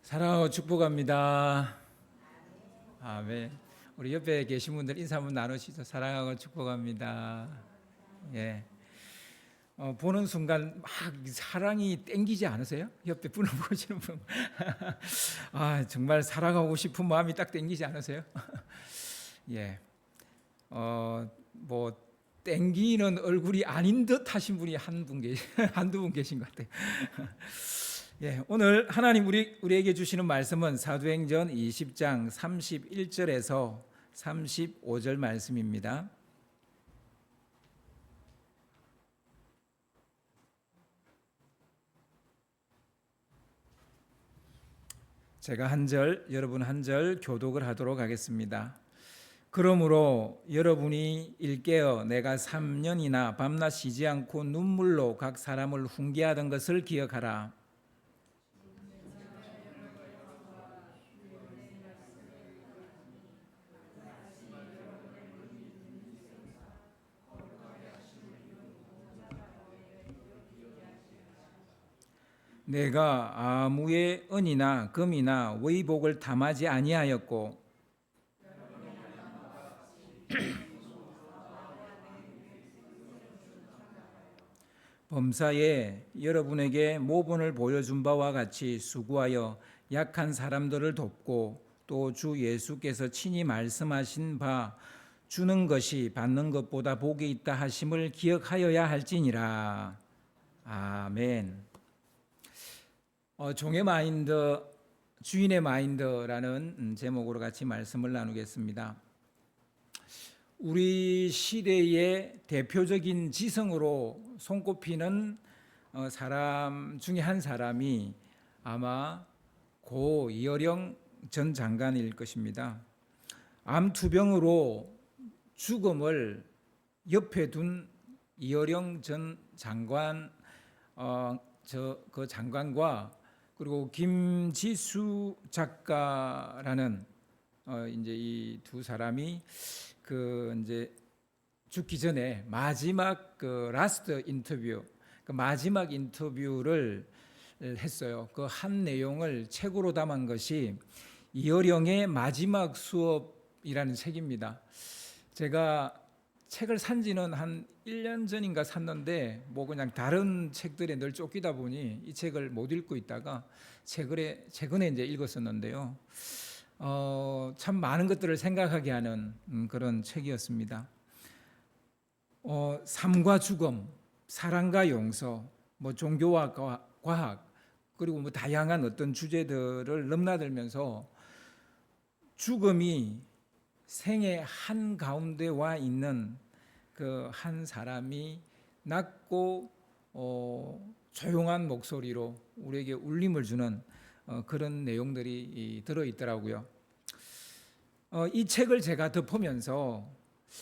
사랑하고 축복합니다. 아멘. 우리 옆에 계신 분들 인사 한번 나누시죠. 사랑하고 축복합니다. 예. 보는 순간 막 사랑이 땡기지 않으세요? 옆에 분을 보시는 분. 아, 정말 사랑하고 싶은 마음이 딱 땡기지 않으세요? 예. 뭐 땡기는 얼굴이 아닌 듯 하신 분이 한두 분 계신 것 같아요. 예, 오늘 하나님 우리에게 주시는 말씀은 사도행전 20장 31절에서 35절 말씀입니다. 제가 한 절, 여러분 한 절 교독을 하도록 하겠습니다. 그러므로 여러분이 일깨어 내가 3년이나 밤낮 쉬지 않고 눈물로 각 사람을 훈계하던 것을 기억하라. 내가 아무의 은이나 금이나 의복을 탐하지 아니하였고 범사에 여러분에게 모본을 보여준 바와 같이 수고하여 약한 사람들을 돕고 또 주 예수께서 친히 말씀하신 바 주는 것이 받는 것보다 복이 있다 하심을 기억하여야 할지니라. 아멘. 종의 마인드, 주인의 마인드라는 제목으로 같이 말씀을 나누겠습니다. 우리 시대의 대표적인 지성으로 손꼽히는 사람 중에 한 사람이 아마 고 이어령 전 장관일 것입니다. 암투병으로 죽음을 옆에 둔 이어령 전 장관, 그 장관과 그리고 김지수 작가라는 이제 이 두 사람이 이제 죽기 전에 마지막 라스트 인터뷰, 마지막 인터뷰를 했어요. 그 한 내용을 책으로 담은 것이 이어령의 마지막 수업이라는 책입니다. 제가 책을 산 지는 한 1년 전인가 샀는데 그냥 다른 책들에 늘 쫓기다 보니 이 책을 못 읽고 있다가 최근에 이제 읽었었는데요. 참 많은 것들을 생각하게 하는 그런 책이었습니다. 삶과 죽음, 사랑과 용서, 종교와 과학, 그리고 다양한 어떤 주제들을 넘나들면서 죽음이 생의 한 가운데 와 있는 그 한 사람이 낮고 조용한 목소리로 우리에게 울림을 주는 그런 내용들이 들어있더라고요. 이 책을 제가 덮으면서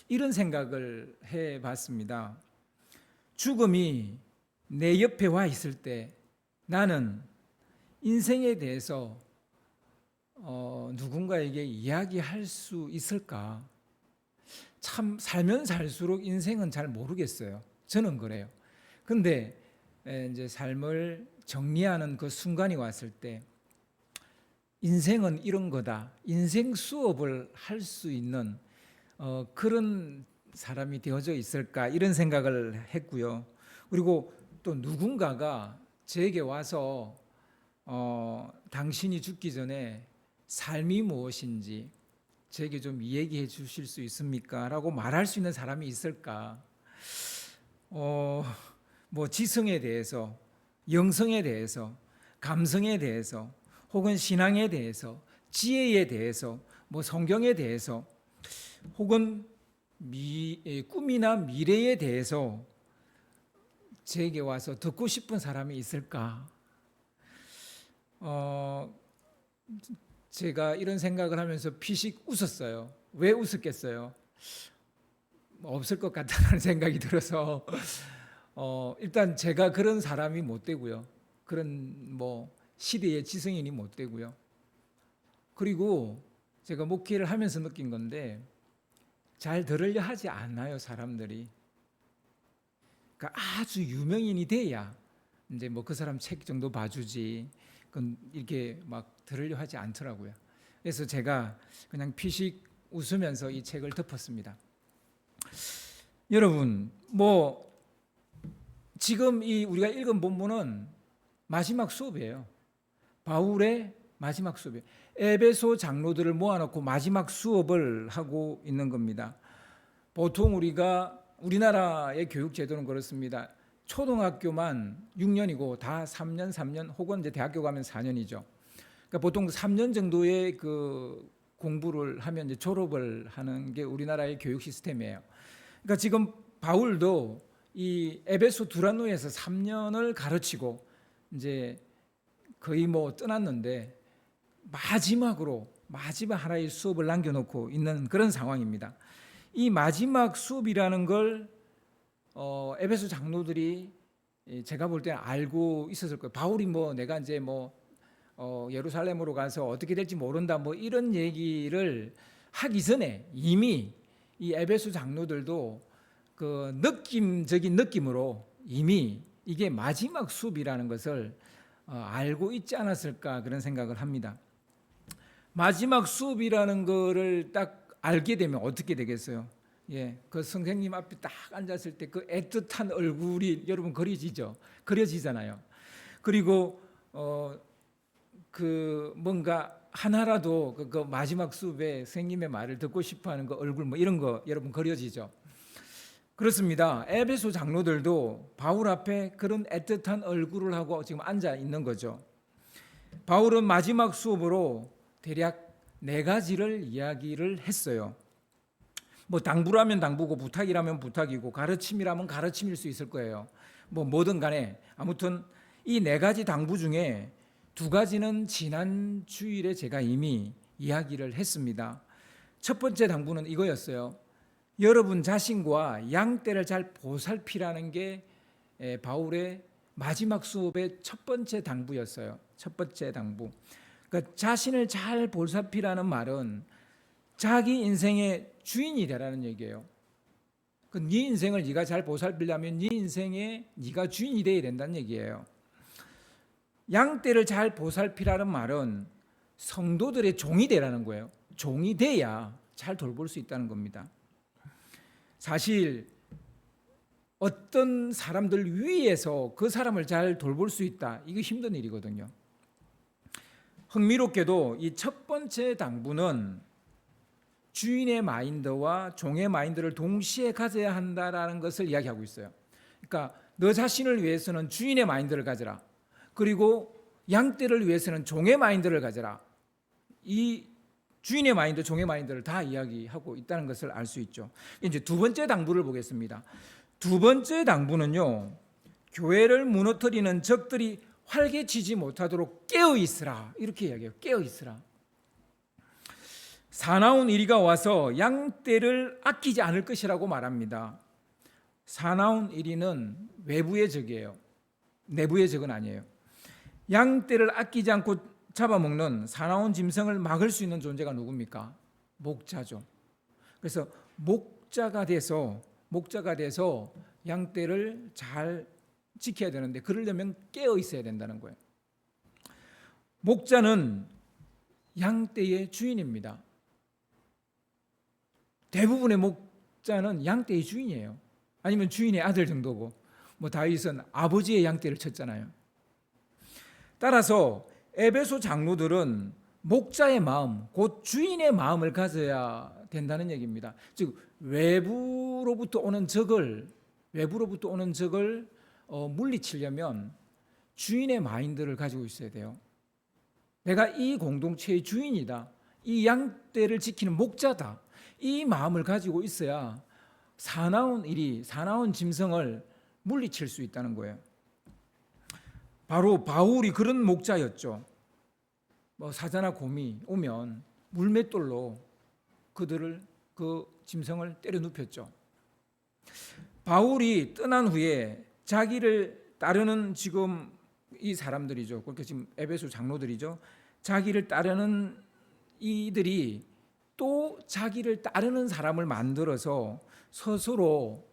이런 생각을 해봤습니다. 죽음이 내 옆에 와 있을 때 나는 인생에 대해서 누군가에게 이야기할 수 있을까? 참 살면 살수록 인생은 잘 모르겠어요. 저는 그래요. 근데 이제 삶을 정리하는 그 순간이 왔을 때 인생은 이런 거다. 인생 수업을 할 수 있는 그런 사람이 되어져 있을까? 이런 생각을 했고요. 그리고 또 누군가가 제게 와서 당신이 죽기 전에 삶이 무엇인지 제게 좀 이야기해 주실 수 있습니까? 라고 말할 수 있는 사람이 있을까? 지성에 대해서, 영성에 대해서, 감성에 대해서, 혹은 신앙에 대해서, 지혜에 대해서, 성경에 대해서, 혹은 꿈이나 미래에 대해서 제게 와서 듣고 싶은 사람이 있을까? 제가 이런 생각을 하면서 피식 웃었어요. 왜 웃었겠어요? 없을 것 같다는 생각이 들어서 일단 제가 그런 사람이 못 되고요. 그런 시대의 지성인이 못 되고요. 그리고 제가 목회를 하면서 느낀 건데 잘 들으려 하지 않아요, 사람들이. 그러니까 아주 유명인이 돼야 이제 그 사람 책 정도 봐주지. 이렇게 막 들으려 하지 않더라고요. 그래서 제가 그냥 피식 웃으면서 이 책을 덮었습니다. 여러분, 뭐 지금 이 우리가 읽은 본문은 마지막 수업이에요. 바울의 마지막 수업이에요. 에베소 장로들을 모아놓고 마지막 수업을 하고 있는 겁니다. 보통 우리나라의 교육 제도는 그렇습니다. 초등학교만 6년이고 다 3년 혹은 이제 대학교 가면 4년이죠. 그러니까 보통 3년 정도의 그 공부를 하면 이제 졸업을 하는 게 우리나라의 교육 시스템이에요. 그러니까 지금 바울도 이 에베소 두란노에서 3년을 가르치고 이제 거의 뭐 떠났는데 마지막 하나의 수업을 남겨놓고 있는 그런 상황입니다. 이 마지막 수업이라는 걸 에베소 장로들이 제가 볼 때는 알고 있었을 거예요. 바울이 뭐 내가 이제 뭐 예루살렘으로 가서 어떻게 될지 모른다 뭐 이런 얘기를 하기 전에 이미 이 에베소 장로들도 그 느낌적인 느낌으로 이미 이게 마지막 수업이라는 것을 알고 있지 않았을까 그런 생각을 합니다. 마지막 수업이라는 거를 딱 알게 되면 어떻게 되겠어요? 예, 그 선생님 앞에 딱 앉았을 때 그 애틋한 얼굴이 여러분 그려지잖아요. 그리고 그 뭔가 하나라도 그 마지막 수업에 선생님의 말을 듣고 싶어하는 그 얼굴 뭐 이런 거 여러분 그려지죠. 그렇습니다. 에베소 장로들도 바울 앞에 그런 애틋한 얼굴을 하고 지금 앉아 있는 거죠. 바울은 마지막 수업으로 대략 4가지를 이야기를 했어요. 뭐 당부라면 당부고 부탁이라면 부탁이고 가르침이라면 가르침일 수 있을 거예요. 뭐든 간에 아무튼 이 4가지 당부 중에 2가지는 지난 주일에 제가 이미 이야기를 했습니다. 첫 번째 당부는 이거였어요. 여러분 자신과 양떼를 잘 보살피라는 게 바울의 마지막 수업의 첫 번째 당부였어요. 첫 번째 당부. 그러니까 자신을 잘 보살피라는 말은 자기 인생의 주인이 되라는 얘기예요. 네 인생을 네가 잘 보살피려면 네 인생에 네가 주인이 되어야 된다는 얘기예요. 양떼를 잘 보살피라는 말은 성도들의 종이 되라는 거예요. 종이 돼야 잘 돌볼 수 있다는 겁니다. 사실 어떤 사람들 위에서 그 사람을 잘 돌볼 수 있다. 이거 힘든 일이거든요. 흥미롭게도 이 첫 번째 당부는 주인의 마인드와 종의 마인드를 동시에 가져야 한다라는 것을 이야기하고 있어요. 그러니까 너 자신을 위해서는 주인의 마인드를 가져라. 그리고 양떼를 위해서는 종의 마인드를 가져라. 이 주인의 마인드, 종의 마인드를 다 이야기하고 있다는 것을 알 수 있죠. 이제 2번째 당부를 보겠습니다. 2번째 당부는요, 교회를 무너뜨리는 적들이 활개치지 못하도록 깨어 있으라. 이렇게 이야기해요. 깨어 있으라. 사나운 이리가 와서 양떼를 아끼지 않을 것이라고 말합니다. 사나운 이리는 외부의 적이에요. 내부의 적은 아니에요. 양떼를 아끼지 않고 잡아먹는 사나운 짐승을 막을 수 있는 존재가 누굽니까? 목자죠. 그래서 목자가 돼서 양떼를 잘 지켜야 되는데 그러려면 깨어 있어야 된다는 거예요. 목자는 양떼의 주인입니다. 대부분의 목자는 양떼의 주인이에요. 아니면 주인의 아들 정도고, 뭐 다윗은 아버지의 양떼를 쳤잖아요. 따라서 에베소 장로들은 목자의 마음, 곧 주인의 마음을 가져야 된다는 얘기입니다. 즉 외부로부터 오는 적을 물리치려면 주인의 마인드를 가지고 있어야 돼요. 내가 이 공동체의 주인이다. 이 양떼를 지키는 목자다. 이 마음을 가지고 있어야 사나운 짐승을 물리칠 수 있다는 거예요. 바로 바울이 그런 목자였죠. 사자나 곰이 오면 물맷돌로 그 짐승을 때려 눕혔죠. 바울이 떠난 후에 자기를 따르는 지금 이 사람들이죠. 그렇게 지금 에베소 장로들이죠. 자기를 따르는 이들이 또 자기를 따르는 사람을 만들어서 스스로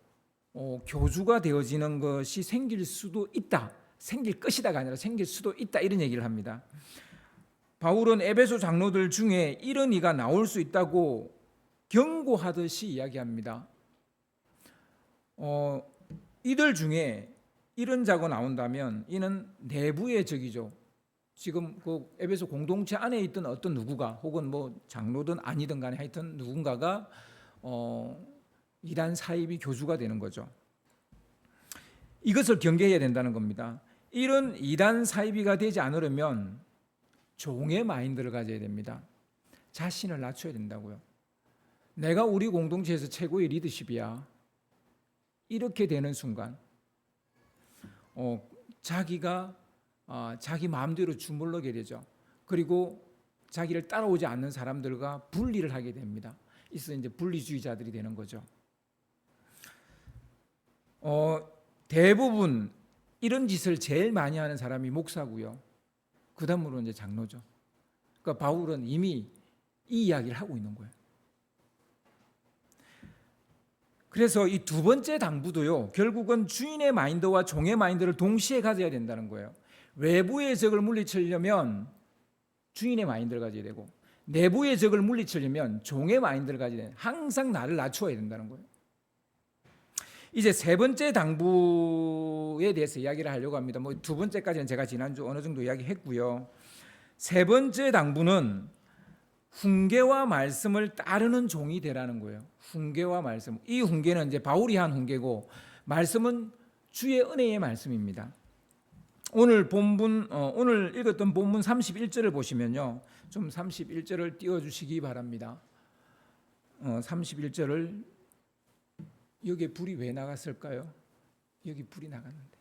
교주가 되어지는 것이 생길 수도 있다. 생길 것이다가 아니라 생길 수도 있다 이런 얘기를 합니다. 바울은 에베소 장로들 중에 이런 이가 나올 수 있다고 경고하듯이 이야기합니다. 이들 중에 이런 자가 나온다면 이는 내부의 적이죠. 지금 그 에베소 공동체 안에 있던 어떤 누구가 혹은 뭐 장로든 아니든 간에 하여튼 누군가가 이단 사이비 교주가 되는 거죠. 이것을 경계해야 된다는 겁니다. 이런 이단 사이비가 되지 않으려면 종의 마인드를 가져야 됩니다. 자신을 낮춰야 된다고요. 내가 우리 공동체에서 최고의 리더십이야. 이렇게 되는 순간 자기가 자기 마음대로 주물르게 되죠. 그리고 자기를 따라오지 않는 사람들과 분리를 하게 됩니다. 이서 이제 분리주의자들이 되는 거죠. 대부분 이런 짓을 제일 많이 하는 사람이 목사고요. 그 다음으로 이제 장로죠. 그러니까 바울은 이미 이 이야기를 하고 있는 거예요. 그래서 이 두 번째 당부도요, 결국은 주인의 마인드와 종의 마인드를 동시에 가져야 된다는 거예요. 외부의 적을 물리치려면 주인의 마인드를 가져야 되고, 내부의 적을 물리치려면 종의 마인드를 가져야 되는, 항상 나를 낮추어야 된다는 거예요. 이제 세 번째 당부에 대해서 이야기를 하려고 합니다. 뭐 두 번째까지는 제가 지난주 어느 정도 이야기했고요. 세 번째 당부는 훈계와 말씀을 따르는 종이 되라는 거예요. 훈계와 말씀. 이 훈계는 이제 바울이 한 훈계고, 말씀은 주의 은혜의 말씀입니다. 오늘 본문, 오늘 읽었던 본문 31절을 보시면요, 좀 31절을 띄워주시기 바랍니다. 31절을, 여기에 불이 왜 나갔을까요? 여기 불이 나갔는데.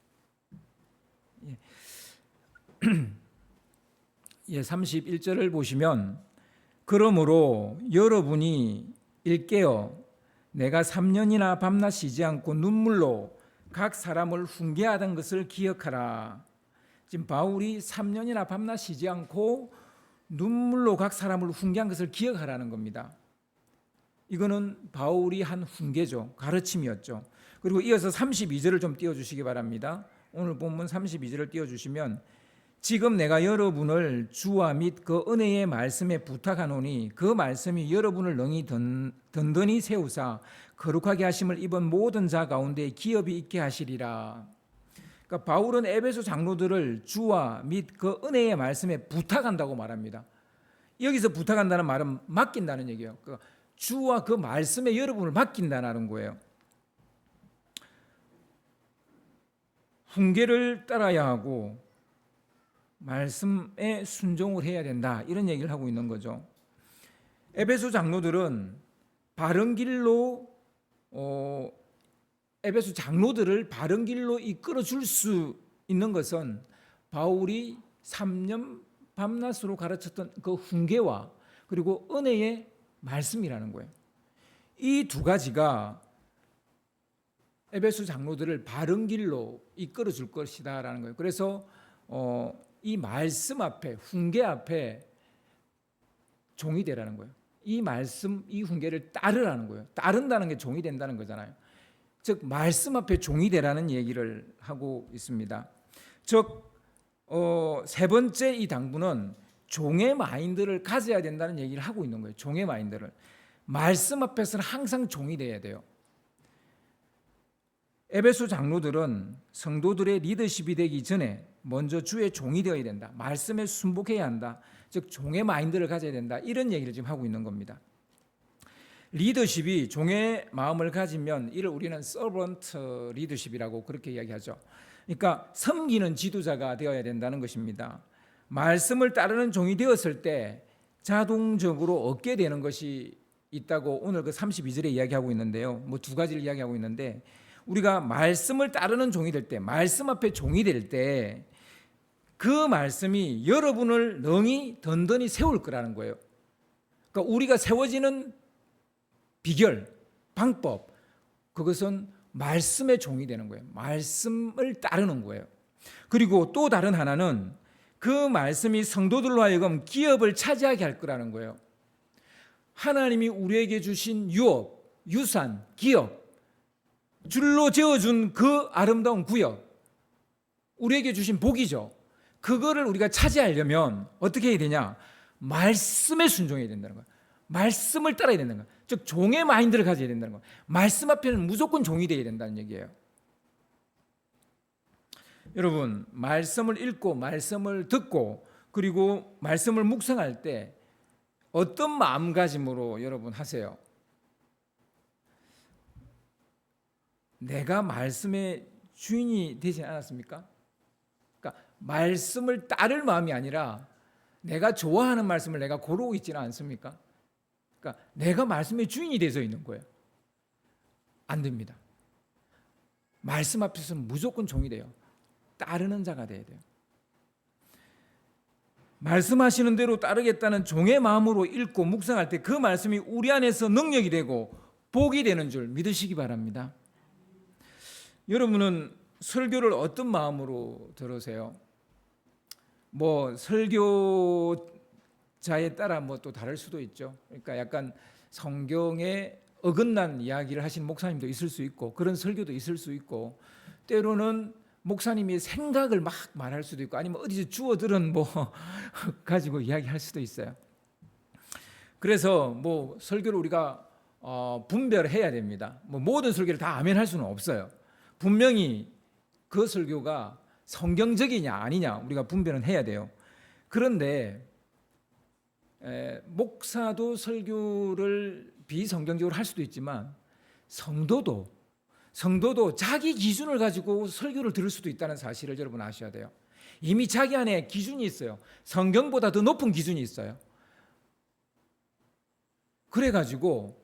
예, 31절을 보시면, 그러므로 여러분이 일깨어 내가 3년이나 밤낮 쉬지 않고 눈물로 각 사람을 훈계하던 것을 기억하라. 지금 바울이 3년이나 밤낮 쉬지 않고 눈물로 각 사람을 훈계한 것을 기억하라는 겁니다. 이거는 바울이 한 훈계죠. 가르침이었죠. 그리고 이어서 32절을 좀 띄워주시기 바랍니다. 오늘 본문 32절을 띄워주시면, 지금 내가 여러분을 주와 및 그 은혜의 말씀에 부탁하노니 그 말씀이 여러분을 능히 든든히 세우사 거룩하게 하심을 입은 모든 자 가운데 기업이 있게 하시리라. 그러니까 바울은 에베소 장로들을 주와 및 그 은혜의 말씀에 부탁한다고 말합니다. 여기서 부탁한다는 말은 맡긴다는 얘기예요. 그러니까 주와 그 말씀에 여러분을 맡긴다는 거예요. 훈계를 따라야 하고 말씀에 순종을 해야 된다, 이런 얘기를 하고 있는 거죠. 에베소 장로들은 바른 길로 에베소 장로들을 바른 길로 이끌어 줄 수 있는 것은 바울이 3년 밤낮으로 가르쳤던 그 훈계와 그리고 은혜의 말씀이라는 거예요. 이 두 가지가 에베소 장로들을 바른 길로 이끌어 줄 것이다라는 거예요. 그래서 이 말씀 앞에, 훈계 앞에 종이 되라는 거예요. 이 말씀, 이 훈계를 따르라는 거예요. 따른다는 게 종이 된다는 거잖아요. 즉 말씀 앞에 종이 되라는 얘기를 하고 있습니다. 즉 세 번째 이 당부는 종의 마인드를 가져야 된다는 얘기를 하고 있는 거예요. 종의 마인드를. 말씀 앞에서는 항상 종이 돼야 돼요. 에베소 장로들은 성도들의 리더십이 되기 전에 먼저 주의 종이 되어야 된다. 말씀에 순복해야 한다. 즉 종의 마인드를 가져야 된다. 이런 얘기를 지금 하고 있는 겁니다. 리더십이 종의 마음을 가지면 이를 우리는 서번트 리더십이라고 그렇게 이야기하죠. 그러니까 섬기는 지도자가 되어야 된다는 것입니다. 말씀을 따르는 종이 되었을 때 자동적으로 얻게 되는 것이 있다고 오늘 그 32절에 이야기하고 있는데요. 뭐 두 가지를 이야기하고 있는데, 우리가 말씀을 따르는 종이 될 때, 말씀 앞에 종이 될 때 그 말씀이 여러분을 능히 든든히 세울 거라는 거예요. 그러니까 우리가 세워지는 비결, 방법, 그것은 말씀의 종이 되는 거예요. 말씀을 따르는 거예요. 그리고 또 다른 하나는 그 말씀이 성도들로 하여금 기업을 차지하게 할 거라는 거예요. 하나님이 우리에게 주신 유업, 유산, 기업, 줄로 지어준 그 아름다운 구역, 우리에게 주신 복이죠. 그거를 우리가 차지하려면 어떻게 해야 되냐? 말씀에 순종해야 된다는 거예요. 말씀을 따라야 된다는 거예요. 즉 종의 마인드를 가져야 된다는 거예요. 말씀 앞에는 무조건 종이 되어야 된다는 얘기예요. 여러분, 말씀을 읽고 말씀을 듣고 그리고 말씀을 묵상할 때 어떤 마음가짐으로 여러분 하세요? 내가 말씀의 주인이 되지 않았습니까? 그러니까 말씀을 따를 마음이 아니라 내가 좋아하는 말씀을 내가 고르고 있지는 않습니까? 그러니까 내가 말씀의 주인이 되어 있는 거예요. 안 됩니다. 말씀 앞에서는 무조건 종이 돼요. 따르는 자가 돼야 돼요. 말씀하시는 대로 따르겠다는 종의 마음으로 읽고 묵상할 때 그 말씀이 우리 안에서 능력이 되고 복이 되는 줄 믿으시기 바랍니다. 여러분은 설교를 어떤 마음으로 들으세요? 뭐 설교자에 따라 뭐 또 다를 수도 있죠. 그러니까 약간 성경에 어긋난 이야기를 하시는 목사님도 있을 수 있고 그런 설교도 있을 수 있고 때로는 목사님이 생각을 막 말할 수도 있고 아니면 어디서 주워 들은 뭐 가지고 이야기할 수도 있어요. 그래서 뭐 설교를 우리가 분별해야 됩니다. 뭐 모든 설교를 다 아멘할 수는 없어요. 분명히 그 설교가 성경적이냐 아니냐 우리가 분별은 해야 돼요. 그런데 목사도 설교를 비성경적으로 할 수도 있지만 성도도 자기 기준을 가지고 설교를 들을 수도 있다는 사실을 여러분 아셔야 돼요. 이미 자기 안에 기준이 있어요. 성경보다 더 높은 기준이 있어요. 그래가지고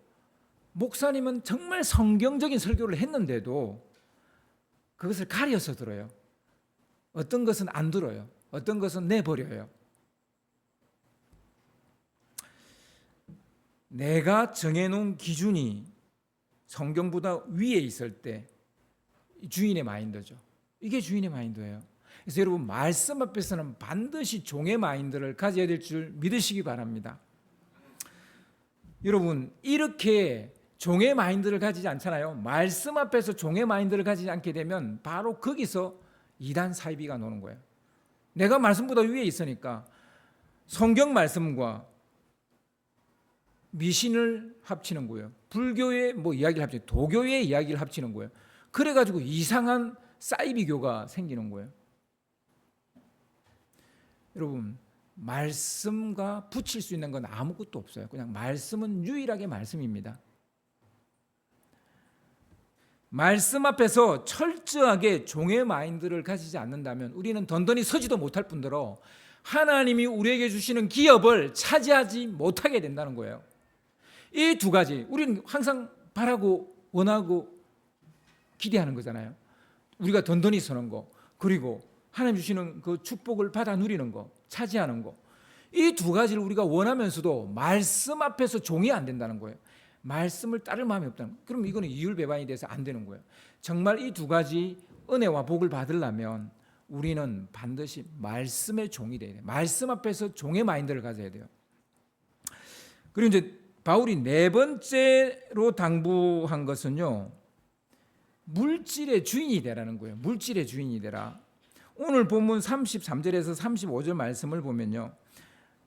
목사님은 정말 성경적인 설교를 했는데도 그것을 가려서 들어요. 어떤 것은 안 들어요. 어떤 것은 내버려요. 내가 정해놓은 기준이 성경보다 위에 있을 때 주인의 마인드죠. 이게 주인의 마인드예요. 그래서 여러분 말씀 앞에서는 반드시 종의 마인드를 가져야 될 줄 믿으시기 바랍니다. 여러분 이렇게 종의 마인드를 가지지 않잖아요. 말씀 앞에서 종의 마인드를 가지지 않게 되면 바로 거기서 이단 사이비가 노는 거예요. 내가 말씀보다 위에 있으니까 성경 말씀과 미신을 합치는 거예요. 불교의 뭐 이야기를 합치는 도교의 이야기를 합치는 거예요. 그래가지고 이상한 사이비교가 생기는 거예요. 여러분 말씀과 붙일 수 있는 건 아무것도 없어요. 그냥 말씀은 유일하게 말씀입니다. 말씀 앞에서 철저하게 종의 마인드를 가지지 않는다면 우리는 던던히 서지도 못할 뿐더러 하나님이 우리에게 주시는 기업을 차지하지 못하게 된다는 거예요. 이 두 가지 우리는 항상 바라고 원하고 기대하는 거잖아요. 우리가 던던히 서는 거 그리고 하나님 주시는 그 축복을 받아 누리는 거 차지하는 거 이 두 가지를 우리가 원하면서도 말씀 앞에서 종이 안 된다는 거예요. 말씀을 따를 마음이 없다는 거예요. 그럼 이거는 이율배반이 돼서 안 되는 거예요. 정말 이 두 가지 은혜와 복을 받으려면 우리는 반드시 말씀의 종이 돼야 돼요. 말씀 앞에서 종의 마인드를 가져야 돼요. 그리고 이제 바울이 네 번째로 당부한 것은요, 물질의 주인이 되라는 거예요. 물질의 주인이 되라. 오늘 본문 33절에서 35절 말씀을 보면요,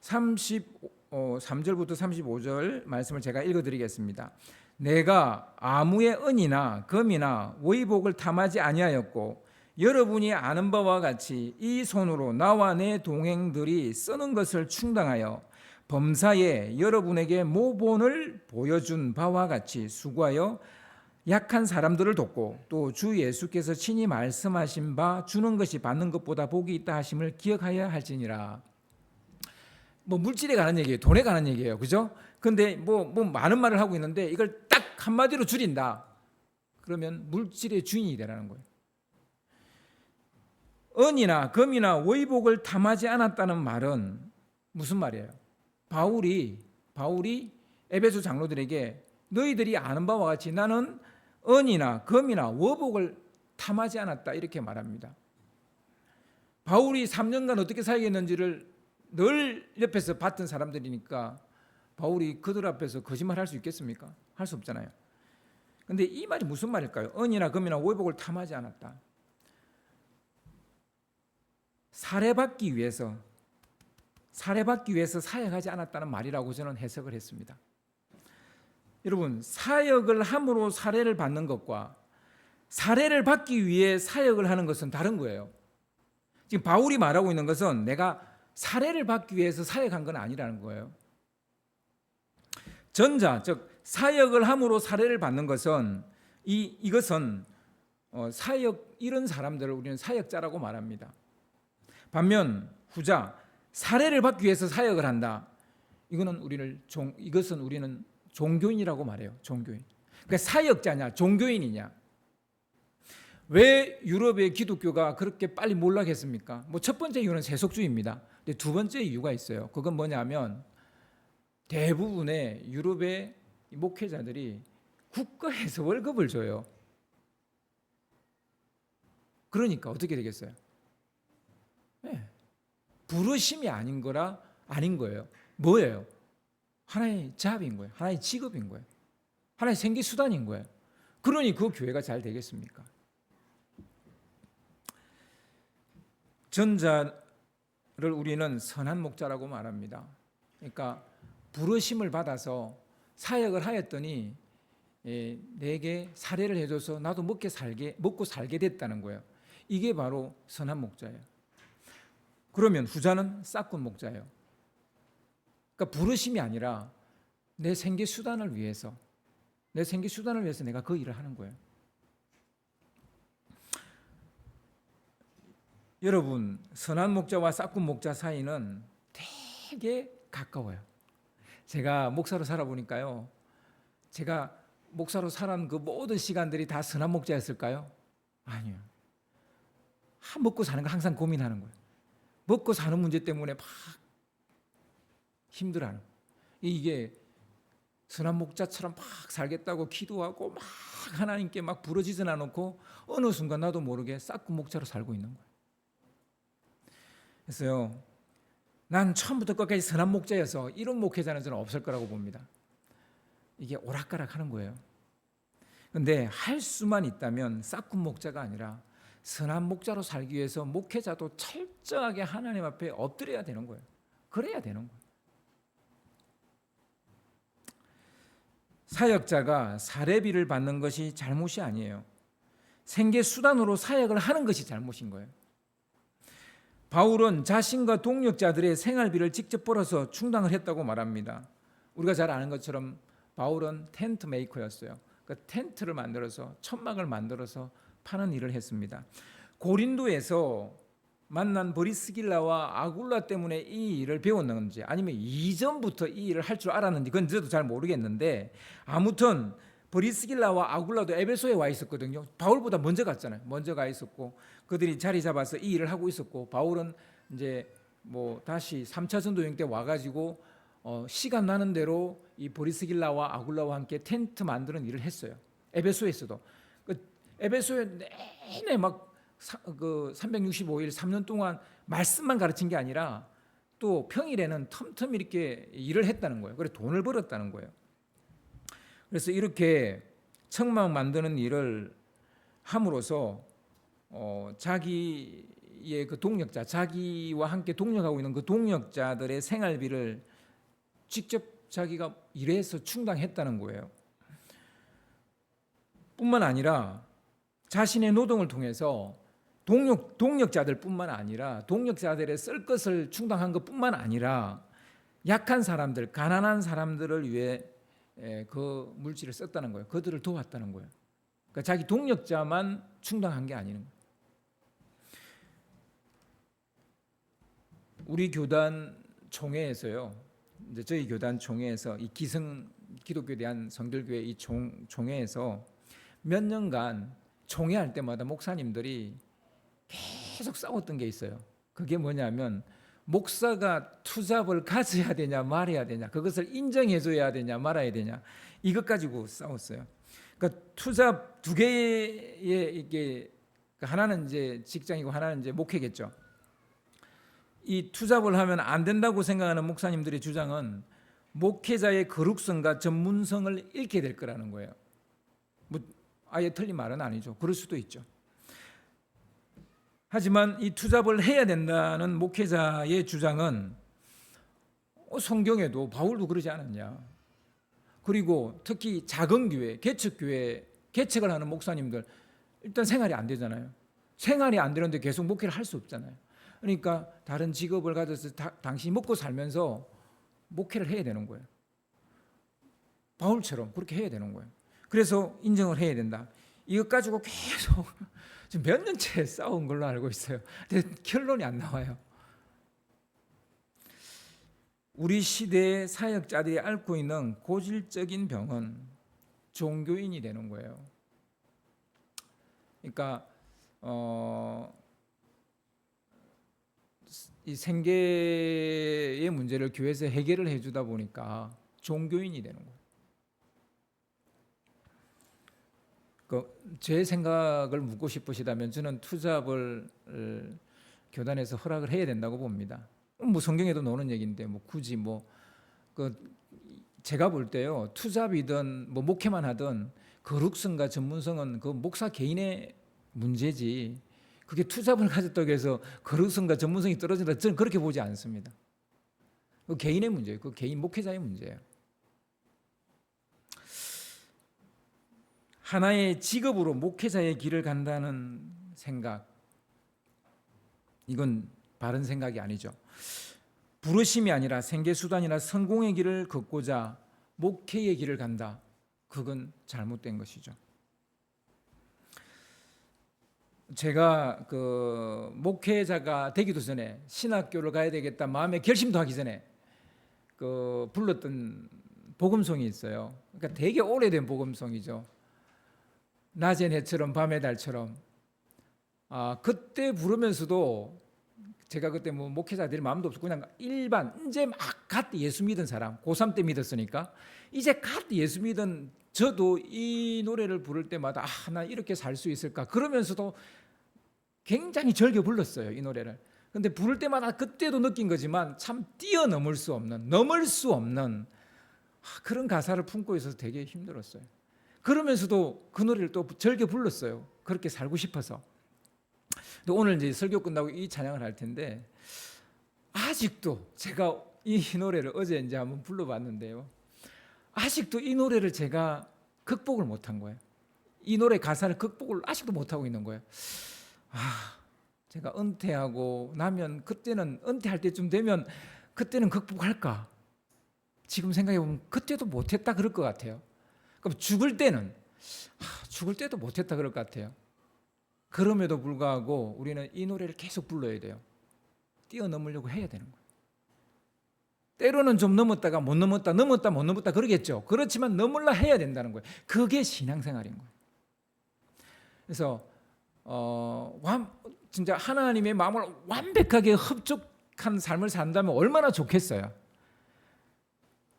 33절부터 35절 말씀을 제가 읽어드리겠습니다. 내가 아무의 은이나 금이나 의복을 탐하지 아니하였고 여러분이 아는 바와 같이 이 손으로 나와 내 동행들이 쓰는 것을 충당하여 범사에 여러분에게 모본을 보여준 바와 같이 수고하여 약한 사람들을 돕고 또 주 예수께서 친히 말씀하신 바 주는 것이 받는 것보다 복이 있다 하심을 기억하여야 할지니라. 뭐 물질에 관한 얘기예요. 돈에 관한 얘기예요. 그죠? 근데 뭐 많은 말을 하고 있는데 이걸 딱 한마디로 줄인다. 그러면 물질의 주인이 되라는 거예요. 은이나 금이나 의복을 탐하지 않았다는 말은 무슨 말이에요? 바울이 에베소 장로들에게 너희들이 아는 바와 같이 나는 은이나 금이나 의복을 탐하지 않았다 이렇게 말합니다. 바울이 3년간 어떻게 살겠는지를 늘 옆에서 봤던 사람들이니까 바울이 그들 앞에서 거짓말할 수 있겠습니까? 할 수 없잖아요. 그런데 이 말이 무슨 말일까요? 은이나 금이나 의복을 탐하지 않았다. 살해받기 위해서 사역하지 않았다는 말이라고 저는 해석을 했습니다. 여러분, 사역을 함으로 살해를 받는 것과 살해를 받기 위해 사역을 하는 것은 다른 거예요. 지금 바울이 말하고 있는 것은 내가 살해를 받기 위해서 사역한 건 아니라는 거예요. 전자, 즉 사역을 함으로 살해를 받는 것은 이것은 사역 이런 사람들을 우리는 사역자라고 말합니다. 반면 후자, 살해를 받기 위해서 사역을 한다. 이것은 우리는 종교인이라고 말해요. 종교인. 그러니까 사역자냐, 종교인이냐. 왜 유럽의 기독교가 그렇게 빨리 몰락했습니까? 첫 번째 이유는 세속주의입니다. 근데 두 번째 이유가 있어요. 그건 뭐냐면 대부분의 유럽의 목회자들이 국가에서 월급을 줘요. 그러니까 어떻게 되겠어요? 네. 부르심이 아닌 거예요. 뭐예요? 하나의 잡인 거예요. 하나의 직업인 거예요. 하나의 생계 수단인 거예요. 그러니 그 교회가 잘 되겠습니까? 전자를 우리는 선한 목자라고 말합니다. 그러니까 부르심을 받아서 사역을 하였더니 내게 사례를 해줘서 나도 먹고 살게 됐다는 거예요. 이게 바로 선한 목자예요. 그러면 후자는 싹군 목자예요. 그러니까 부르심이 아니라 내 생계 수단을 위해서 내가 그 일을 하는 거예요. 여러분, 선한 목자와 싹군 목자 사이는 되게 가까워요. 제가 목사로 살아보니까요, 제가 목사로 살아온 그 모든 시간들이 다 선한 목자였을까요? 아니요. 먹고 사는 거 항상 고민하는 거예요. 먹고 사는 문제 때문에 막 힘들어하는 거예요. 이게 선한 목자처럼 막 살겠다고 기도하고 막 하나님께 막 부르짖어 놓고 어느 순간 나도 모르게 싹군 목자로 살고 있는 거예요. 그래서요, 난 처음부터 끝까지 선한 목자여서 이런 목회자는 저는 없을 거라고 봅니다. 이게 오락가락 하는 거예요. 그런데 할 수만 있다면 싹군 목자가 아니라 선한 목자로 살기 위해서 목회자도 철저하게 하나님 앞에 엎드려야 되는 거예요. 그래야 되는 거예요. 사역자가 사례비를 받는 것이 잘못이 아니에요. 생계 수단으로 사역을 하는 것이 잘못인 거예요. 바울은 자신과 동역자들의 생활비를 직접 벌어서 충당을 했다고 말합니다. 우리가 잘 아는 것처럼 바울은 텐트 메이커였어요. 그 텐트를 만들어서 천막을 만들어서 파는 일을 했습니다. 고린도에서 만난 브리스길라와 아굴라 때문에 이 일을 배웠는지 아니면 이전부터 이 일을 할 줄 알았는지 그건 저도 잘 모르겠는데, 아무튼 브리스길라와 아굴라도 에베소에 와 있었거든요. 바울보다 먼저 갔잖아요. 먼저 가 있었고 그들이 자리 잡아서 이 일을 하고 있었고, 바울은 이제 다시 3차 전도 여행 때 와가지고 시간 나는 대로 이 브리스길라와 아굴라와 함께 텐트 만드는 일을 했어요. 에베소에서도. 에베소에 내내 막 365일 3년 동안 말씀만 가르친 게 아니라 또 평일에는 틈틈이 이렇게 일을 했다는 거예요. 그래서 돈을 벌었다는 거예요. 그래서 이렇게 천막 만드는 일을 함으로써 자기의 그 동역자, 자기와 함께 동역하고 있는 그 동역자들의 생활비를 직접 자기가 일해서 충당했다는 거예요. 뿐만 아니라 자신의 노동을 통해서 동역자들 뿐만 아니라 동역자들의 쓸 것을 충당한 것뿐만 아니라 약한 사람들, 가난한 사람들을 위해 그 물질을 썼다는 거예요. 그들을 도왔다는 거예요. 그러니까 자기 동역자만 충당한 게 아니는 거예요. 우리 교단 총회에서요, 이제 저희 교단 총회에서 이 기독교에 대한 성결교회 이 총회에서 몇 년간 총회할 때마다 목사님들이 계속 싸웠던 게 있어요. 그게 뭐냐면 목사가 투잡을 가져야 되냐 말아야 되냐, 그것을 인정해줘야 되냐 말아야 되냐, 이것 가지고 싸웠어요. 그러니까 투잡 두 개의 이게 하나는 이제 직장이고 하나는 이제 목회겠죠. 이 투잡을 하면 안 된다고 생각하는 목사님들의 주장은 목회자의 거룩성과 전문성을 잃게 될 거라는 거예요. 아예 틀린 말은 아니죠. 그럴 수도 있죠. 하지만 이 투잡을 해야 된다는 목회자의 주장은 성경에도 바울도 그러지 않았냐. 그리고 특히 작은 교회, 개척교회 개척을 하는 목사님들 일단 생활이 안 되잖아요. 생활이 안 되는데 계속 목회를 할 수 없잖아요. 그러니까 다른 직업을 가져서 당신이 먹고 살면서 목회를 해야 되는 거예요. 바울처럼 그렇게 해야 되는 거예요. 그래서 인정을 해야 된다. 이것 가지고 계속 지금 몇 년째 싸운 걸로 알고 있어요. 근데 결론이 안 나와요. 우리 시대의 사역자들이 앓고 있는 고질적인 병은 종교인이 되는 거예요. 그러니까 이 생계의 문제를 교회에서 해결을 해주다 보니까 종교인이 되는 거예요. 제 생각을 묻고 싶으시다면 저는 투잡을 교단에서 허락을 해야 된다고 봅니다. 뭐 성경에도 나오는 얘기인데 뭐 굳이 제가 볼 때요, 투잡이든 뭐 목회만 하든 거룩성과 전문성은 그 목사 개인의 문제지, 그게 투잡을 가졌다고 해서 거룩성과 전문성이 떨어진다, 저는 그렇게 보지 않습니다. 그 개인의 문제예요. 그 개인 목회자의 문제예요. 하나의 직업으로 목회자의 길을 간다는 생각, 이건 바른 생각이 아니죠. 부르심이 아니라 생계수단이나 성공의 길을 걷고자 목회의 길을 간다, 그건 잘못된 것이죠. 제가 목회자가 되기도 전에, 신학교를 가야 되겠다 마음에 결심도 하기 전에 불렀던 복음송이 있어요. 그러니까 되게 오래된 복음송이죠. 낮의 해처럼 밤의 달처럼. 그때 부르면서도 제가 그때 뭐 목회자 될 마음도 없고 그냥 일반 이제 막 갓 예수 믿은 사람, 고3 때 믿었으니까 이제 갓 예수 믿은 저도 이 노래를 부를 때마다 나 이렇게 살 수 있을까 그러면서도 굉장히 즐겨 불렀어요, 이 노래를. 근데 부를 때마다 그때도 느낀 거지만 참 뛰어넘을 수 없는, 넘을 수 없는 그런 가사를 품고 있어서 되게 힘들었어요. 그러면서도 그 노래를 또 즐겨 불렀어요. 그렇게 살고 싶어서. 오늘 이제 설교 끝나고 이 찬양을 할 텐데, 아직도 제가 이 노래를 어제 이제 한번 불러봤는데요, 아직도 이 노래를 제가 극복을 못한 거예요. 이 노래 가사를 극복을 아직도 못하고 있는 거예요. 제가 은퇴하고 나면, 그때는 은퇴할 때쯤 되면 그때는 극복할까? 지금 생각해보면 그때도 못했다 그럴 것 같아요. 그럼 죽을 때는 죽을 때도 못했다 그럴 것 같아요. 그럼에도 불구하고 우리는 이 노래를 계속 불러야 돼요. 뛰어넘으려고 해야 되는 거예요. 때로는 좀 넘었다가 못 넘었다, 넘었다 못 넘었다 그러겠죠. 그렇지만 넘으려 해야 된다는 거예요. 그게 신앙생활인 거예요. 그래서 진짜 하나님의 마음을 완벽하게 흡족한 삶을 산다면 얼마나 좋겠어요.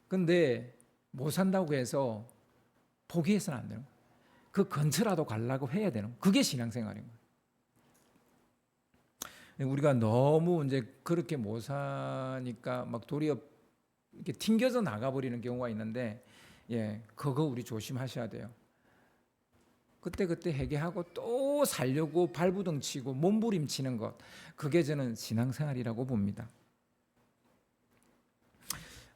근데 못 산다고 해서 포기해서는 안 되는 거예요. 그 근처라도 가려고 해야 되는 거예요. 그게 신앙생활인 거예요. 우리가 너무 이제 그렇게 못 사니까 막 도리어 이렇게 튕겨져 나가버리는 경우가 있는데, 그거 우리 조심하셔야 돼요. 그때 회개하고 또 살려고 발부둥 치고 몸부림치는 것, 그게 저는 신앙생활이라고 봅니다.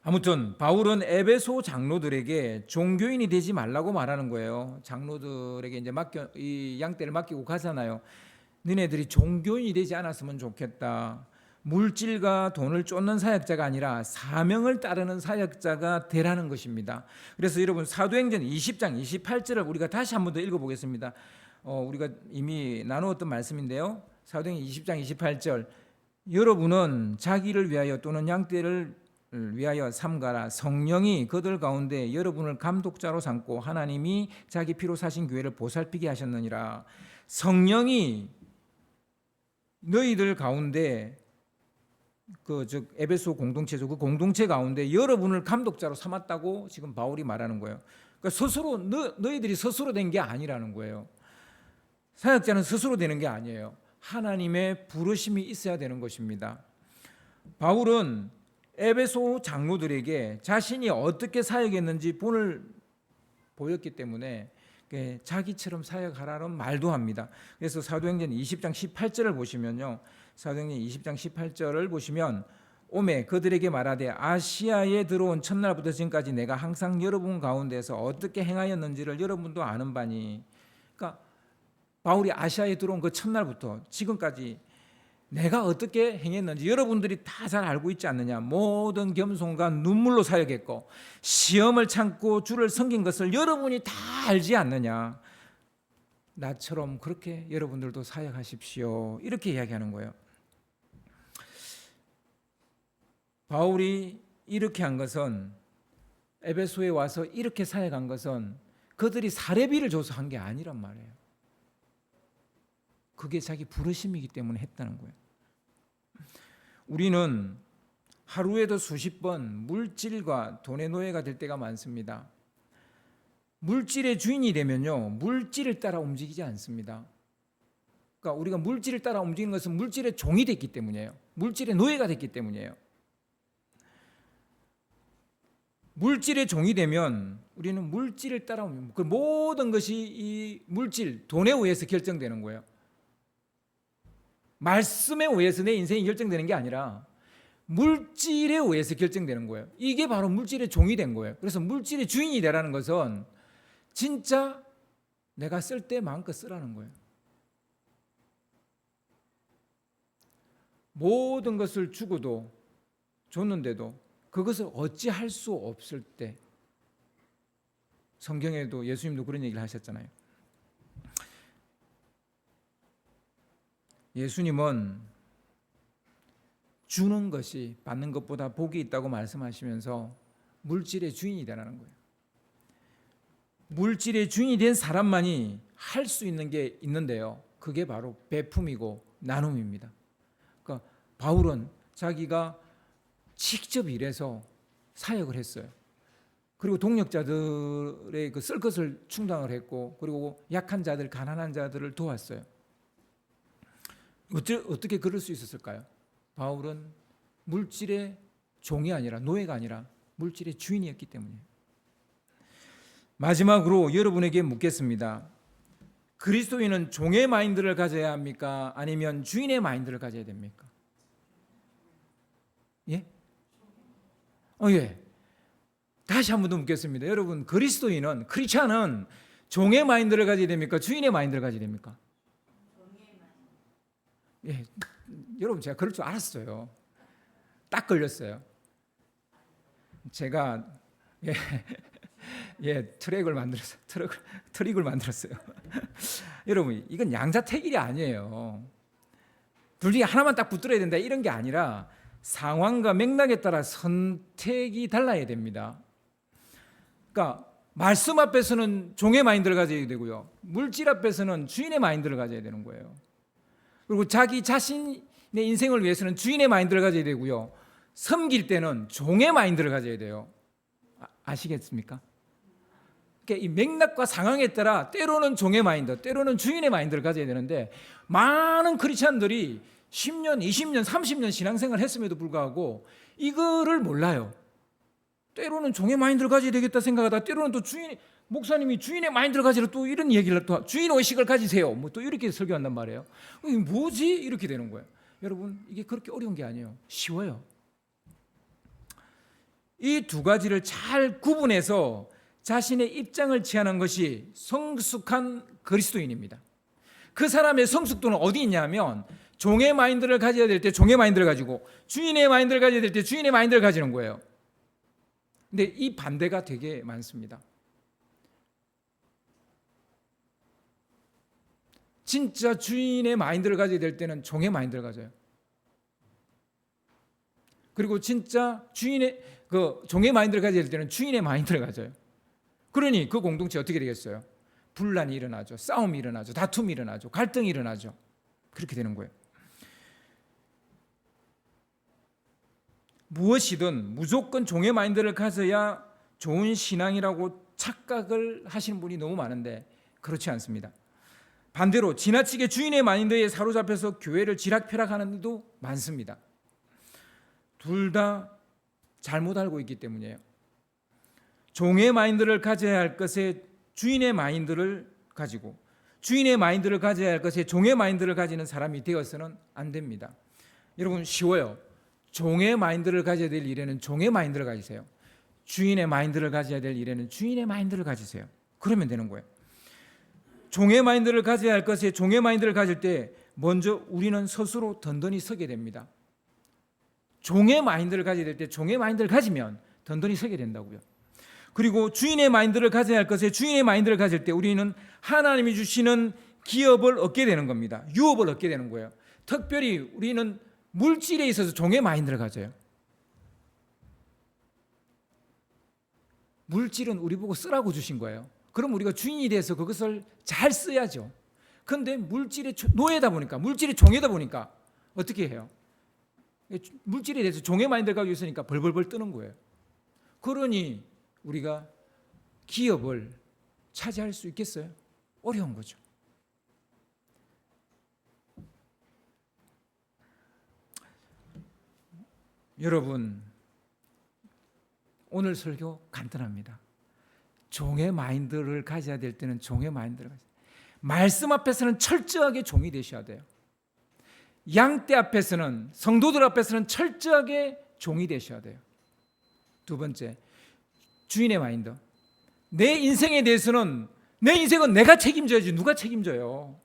아무튼 바울은 에베소 장로들에게 종교인이 되지 말라고 말하는 거예요. 장로들에게 이제 이 양떼를 맡기고 가잖아요. 너네들이 종교인이 되지 않았으면 좋겠다. 물질과 돈을 쫓는 사역자가 아니라 사명을 따르는 사역자가 되라는 것입니다. 그래서 여러분 사도행전 20장 28절을 우리가 다시 한 번 더 읽어보겠습니다. 우리가 이미 나누었던 말씀인데요. 사도행전 20장 28절, 여러분은 자기를 위하여 또는 양떼를 위하여 삼가라. 성령이 그들 가운데 여러분을 감독자로 삼고 하나님이 자기 피로 사신 교회를 보살피게 하셨느니라. 성령이 너희들 가운데 즉 에베소 공동체죠. 그 공동체 가운데 여러분을 감독자로 삼았다고 지금 바울이 말하는 거예요. 그러니까 스스로 너희들이 스스로 된 게 아니라는 거예요. 사역자는 스스로 되는 게 아니에요. 하나님의 부르심이 있어야 되는 것입니다. 바울은 에베소 장로들에게 자신이 어떻게 사역했는지 본을 보였기 때문에 자기처럼 사역하라는 말도 합니다. 그래서 사도행전 20장 18절을 보시면요. 사도행전 20장 18절을 보시면 오매 그들에게 말하되 아시아에 들어온 첫날부터 지금까지 내가 항상 여러분 가운데서 어떻게 행하였는지를 여러분도 아는 바니. 그러니까 바울이 아시아에 들어온 그 첫날부터 지금까지 내가 어떻게 행했는지 여러분들이 다 잘 알고 있지 않느냐. 모든 겸손과 눈물로 사역했고 시험을 참고 주를 섬긴 것을 여러분이 다 알지 않느냐. 나처럼 그렇게 여러분들도 사역하십시오. 이렇게 이야기하는 거예요. 바울이 이렇게 한 것은, 에베소에 와서 이렇게 사역한 것은 그들이 사례비를 줘서 한 게 아니란 말이에요. 그게 자기 부르심이기 때문에 했다는 거예요. 우리는 하루에도 수십 번 물질과 돈의 노예가 될 때가 많습니다. 물질의 주인이 되면요, 물질을 따라 움직이지 않습니다. 그러니까 우리가 물질을 따라 움직이는 것은 물질의 종이 됐기 때문이에요. 물질의 노예가 됐기 때문이에요. 물질의 종이 되면 우리는 물질을 따라 그 모든 것이 이 물질, 돈에 의해서 결정되는 거예요. 말씀에 의해서 내 인생이 결정되는 게 아니라 물질에 의해서 결정되는 거예요. 이게 바로 물질의 종이 된 거예요. 그래서 물질의 주인이 되라는 것은 진짜 내가 쓸 때 마음껏 쓰라는 거예요. 모든 것을 주고도 줬는데도 그것을 어찌할 수 없을 때, 성경에도 예수님도 그런 얘기를 하셨잖아요. 예수님은 주는 것이 받는 것보다 복이 있다고 말씀하시면서 물질의 주인이 되라는 거예요. 물질의 주인이 된 사람만이 할 수 있는 게 있는데요. 그게 바로 베품이고 나눔입니다. 그러니까 바울은 자기가 직접 일해서 사역을 했어요. 그리고 동역자들의 그 쓸 것을 충당을 했고, 그리고 약한 자들, 가난한 자들을 도왔어요. 어떻게 그럴 수 있었을까요? 바울은 물질의 종이 아니라, 노예가 아니라 물질의 주인이었기 때문이에요. 마지막으로 여러분에게 묻겠습니다. 그리스도인은 종의 마인드를 가져야 합니까? 아니면 주인의 마인드를 가져야 됩니까? 예? 예. 다시 한 번 더 묻겠습니다. 여러분, 그리스도인은, 크리스찬은 종의 마인드를 가져야 됩니까? 주인의 마인드를 가져야 됩니까? 예. 여러분, 제가 그럴 줄 알았어요. 딱 걸렸어요. 제가 트릭을 만들었어요. 여러분, 이건 양자택일이 아니에요. 둘 중에 하나만 딱 붙들어야 된다 이런 게 아니라 상황과 맥락에 따라 선택이 달라야 됩니다. 그러니까 말씀 앞에서는 종의 마인드를 가져야 되고요, 물질 앞에서는 주인의 마인드를 가져야 되는 거예요. 그리고 자기 자신의 인생을 위해서는 주인의 마인드를 가져야 되고요, 섬길 때는 종의 마인드를 가져야 돼요. 아시겠습니까? 그러니까 이 맥락과 상황에 따라 때로는 종의 마인드, 때로는 주인의 마인드를 가져야 되는데, 많은 크리스찬들이 10년, 20년, 30년 신앙생활을 했음에도 불구하고 이거를 몰라요. 때로는 종의 마인드를 가져야 되겠다 생각하다 때로는 또 목사님이 주인의 마인드를 가지라 또 이런 얘기를, 또 주인 의식을 가지세요, 뭐 또 이렇게 설교한단 말이에요. 이게 뭐지? 이렇게 되는 거예요. 여러분, 이게 그렇게 어려운 게 아니에요. 쉬워요. 이 두 가지를 잘 구분해서 자신의 입장을 취하는 것이 성숙한 그리스도인입니다. 그 사람의 성숙도는 어디 있냐면, 종의 마인드를 가져야 될 때 종의 마인드를 가지고, 주인의 마인드를 가져야 될 때 주인의 마인드를 가지는 거예요. 근데 이 반대가 되게 많습니다. 진짜 주인의 마인드를 가져야 될 때는 종의 마인드를 가져요. 그리고 진짜 종의 마인드를 가져야 될 때는 주인의 마인드를 가져요. 그러니 그 공동체 어떻게 되겠어요? 분란이 일어나죠. 싸움이 일어나죠. 다툼이 일어나죠. 갈등이 일어나죠. 그렇게 되는 거예요. 무엇이든 무조건 종의 마인드를 가져야 좋은 신앙이라고 착각을 하시는 분이 너무 많은데 그렇지 않습니다. 반대로 지나치게 주인의 마인드에 사로잡혀서 교회를 지락펴락하는 이도 많습니다. 둘 다 잘못 알고 있기 때문이에요. 종의 마인드를 가져야 할 것에 주인의 마인드를 가지고 주인의 마인드를 가져야 할 것에 종의 마인드를 가지는 사람이 되어서는 안 됩니다. 여러분 쉬워요. 종의 마인드를 가져야 될 일에는 종의 마인드를 가지세요. 주인의 마인드를 가져야 될 일에는 주인의 마인드를 가지세요. 그러면 되는 거예요. 종의 마인드를 가져야 할 것에 종의 마인드를 가질 때 먼저 우리는 스스로 든든히 서게 됩니다. 종의 마인드를 가져야 될 때 종의 마인드를 가지면 든든히 서게 된다고요. 그리고 주인의 마인드를 가져야 할 것에 주인의 마인드를 가질 때 우리는 하나님이 주시는 기업을 얻게 되는 겁니다. 유업을 얻게 되는 거예요. 특별히 우리는 물질에 있어서 종의 마인드를 가져요. 물질은 우리 보고 쓰라고 주신 거예요. 그럼 우리가 주인이 돼서 그것을 잘 써야죠. 그런데 물질의 노예다 보니까, 물질의 종이다 보니까 어떻게 해요? 물질에 대해서 종의 마인드를 가지고 있으니까 벌벌벌 뜨는 거예요. 그러니 우리가 기업을 차지할 수 있겠어요? 어려운 거죠. 여러분, 오늘 설교 간단합니다. 종의 마인드를 가져야 될 때는 종의 마인드를 가져야 돼요. 말씀 앞에서는 철저하게 종이 되셔야 돼요. 양떼 앞에서는, 성도들 앞에서는 철저하게 종이 되셔야 돼요. 두 번째, 주인의 마인드. 내 인생에 대해서는 내 인생은 내가 책임져야지 누가 책임져요.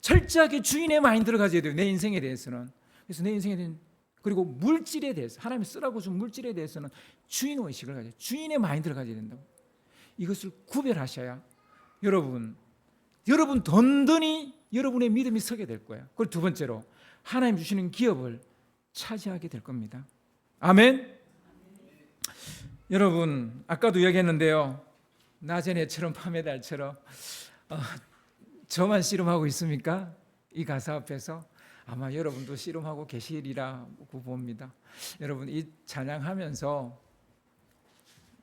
철저하게 주인의 마인드를 가져야 돼요. 내 인생에 대해서는. 그래서 내 인생에 대한, 그리고 물질에 대해서, 하나님이 쓰라고 준 물질에 대해서는 주인의식을 가져야 돼요. 주인의 마인드를 가져야 된다고. 이것을 구별하셔야 여러분 든든히 여러분의 믿음이 서게 될 거예요. 그리고 두 번째로 하나님 주시는 기업을 차지하게 될 겁니다. 아멘. 여러분 아까도 이야기했는데요. 낮의 해처럼 밤의 달처럼 저만 씨름하고 있습니까? 이 가사 앞에서 아마 여러분도 씨름하고 계시리라고 봅니다. 여러분 이 찬양하면서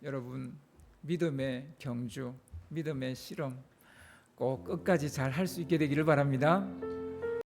여러분 믿음의 경주, 믿음의 씨름 꼭 끝까지 잘 할 수 있게 되기를 바랍니다.